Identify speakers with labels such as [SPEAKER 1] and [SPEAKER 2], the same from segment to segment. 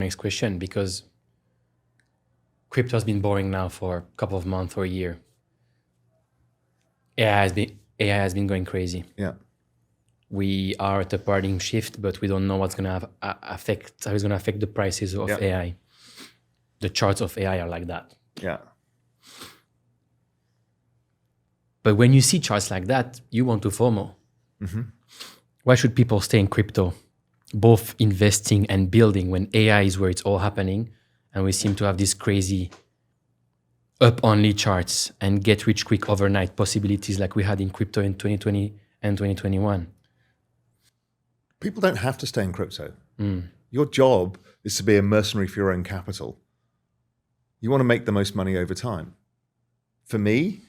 [SPEAKER 1] next question, because crypto has been boring now for a couple of months or a year. AI has been going crazy.
[SPEAKER 2] Yeah.
[SPEAKER 1] We are at a paradigm shift, but we don't know what's going to affect the prices of AI. The charts of AI are like that.
[SPEAKER 2] Yeah.
[SPEAKER 1] But when you see charts like that, you want to FOMO.
[SPEAKER 2] Mm-hmm.
[SPEAKER 1] Why should people stay in crypto, both investing and building, when AI is where it's all happening, and we seem to have these crazy up-only charts and get-rich-quick overnight possibilities like we had in crypto in 2020 and 2021?
[SPEAKER 2] People don't have to stay in crypto. Your job is to be a mercenary for your own capital. You want to make the most money over time. For me,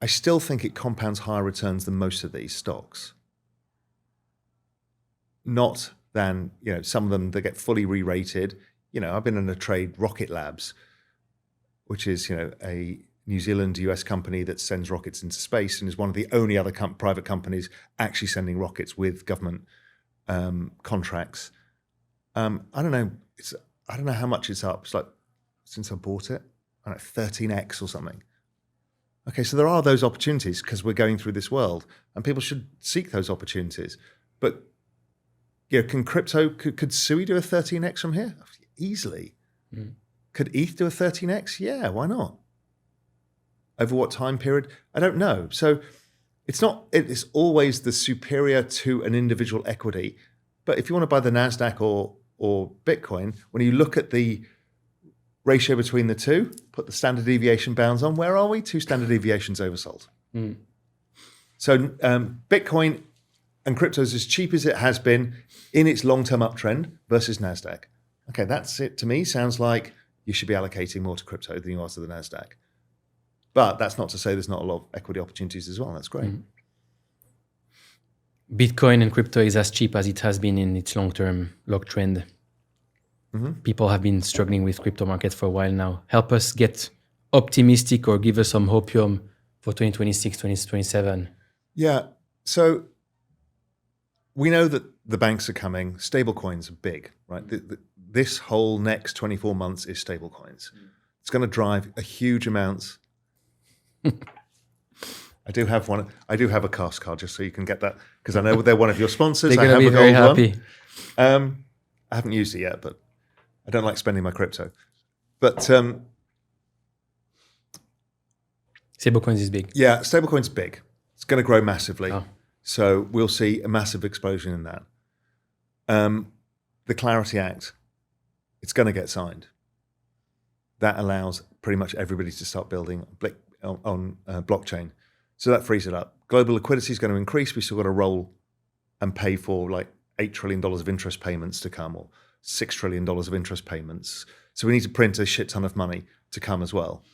[SPEAKER 2] I still think it compounds higher returns than most of these stocks. Not than, some of them that get fully re-rated. I've been in a trade, Rocket Labs, which is, a New Zealand, US company that sends rockets into space and is one of the only other private companies actually sending rockets with government contracts. I don't know how much it's up. It's like, since I bought it, 13x or something. Okay, so there are those opportunities because we're going through this world, and people should seek those opportunities. But can crypto, could Sui do a 13x from here? Easily. Could ETH do a 13x? Yeah, why not? Over what time period? I don't know. So it's always the superior to an individual equity. But if you want to buy the NASDAQ or Bitcoin, when you look at the ratio between the two, put the standard deviation bounds on, where are we? 2 standard deviations oversold. So Bitcoin and crypto is as cheap as it has been in its long-term uptrend versus NASDAQ. Okay, that's it to me. Sounds like you should be allocating more to crypto than you are to the NASDAQ. But that's not to say there's not a lot of equity opportunities as well. That's great.
[SPEAKER 1] Bitcoin and crypto is as cheap as it has been in its long-term log trend. People have been struggling with crypto markets for a while now. Help us get optimistic or give us some hopium for 2026, 2027.
[SPEAKER 2] Yeah. So we know that the banks are coming. Stablecoins are big, right? This whole next 24 months is stablecoins. It's going to drive a huge amount. I do have one. I do have a Cast card just so you can get that because I know they're one of your sponsors.
[SPEAKER 1] They're going to be very happy.
[SPEAKER 2] I haven't used it yet, but I don't like spending my crypto. But
[SPEAKER 1] Stablecoins is big.
[SPEAKER 2] Yeah, stablecoins big. It's going to grow massively.
[SPEAKER 1] Oh.
[SPEAKER 2] So we'll see a massive explosion in that. The Clarity Act, it's going to get signed. That allows pretty much everybody to start building on blockchain. So that frees it up. Global liquidity is going to increase. We still got to roll and pay for like $8 trillion of interest payments to come, or $6 trillion of interest payments. So we need to print a shit ton of money to come as well.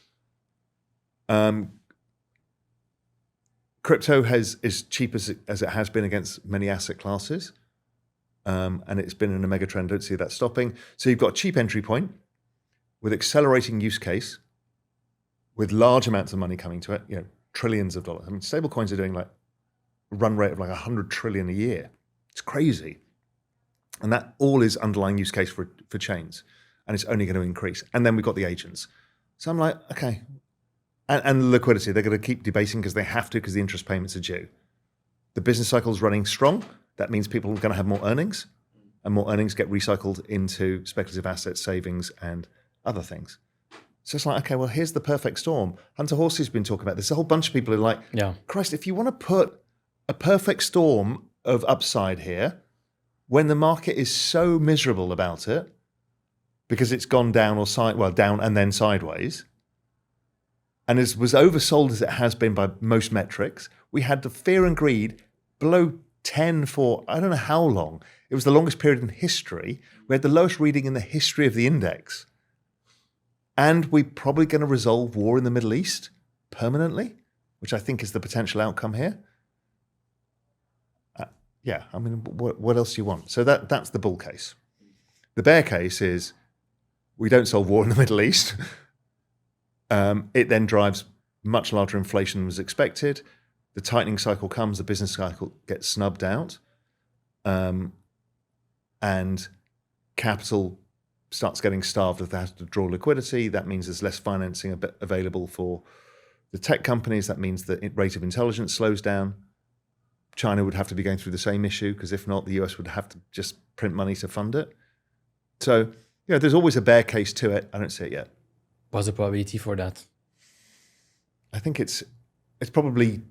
[SPEAKER 2] Crypto is cheap as it has been against many asset classes. And it's been in a mega trend. Don't see that stopping. So you've got a cheap entry point with accelerating use case, with large amounts of money coming to it, trillions of dollars. I mean, stablecoins are doing like a run rate of like 100 trillion a year. It's crazy. And that all is underlying use case for chains. And it's only going to increase. And then we've got the agents. So I'm like, okay. And liquidity, they're going to keep debating because they have to, because the interest payments are due. The business cycle is running strong. That means people are going to have more earnings, and more earnings get recycled into speculative assets, savings, and other things. So it's like, okay, well, here's the perfect storm. Hunter Horsey's been talking about this. A whole bunch of people are like, Christ, if you want to put a perfect storm of upside here, when the market is so miserable about it, because it's gone down down and then sideways, and was oversold as it has been by most metrics, we had the fear and greed below 10 for I don't know how long. It was the longest period in history. We had the lowest reading in the history of the index. And we're probably going to resolve war in the Middle East permanently, which I think is the potential outcome here. I mean, what else do you want? So that's the bull case. The bear case is we don't solve war in the Middle East. It then drives much larger inflation than was expected. The tightening cycle comes, the business cycle gets snubbed out. And capital starts getting starved if they have to draw liquidity. That means there's less financing available for the tech companies. That means the rate of intelligence slows down. China would have to be going through the same issue, because if not, the US would have to just print money to fund it. So, there's always a bear case to it. I don't see it yet.
[SPEAKER 1] What's the probability for that?
[SPEAKER 2] I think it's probably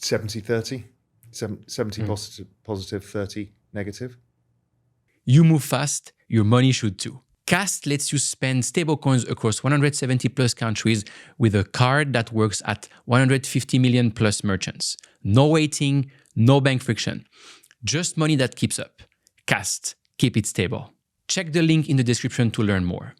[SPEAKER 2] 70-30, 70 positive, 30 negative.
[SPEAKER 1] You move fast, your money should too. Cast lets you spend stablecoins across 170 plus countries with a card that works at 150 million plus merchants. No waiting, no bank friction. Just money that keeps up. Cast, keep it stable. Check the link in the description to learn more.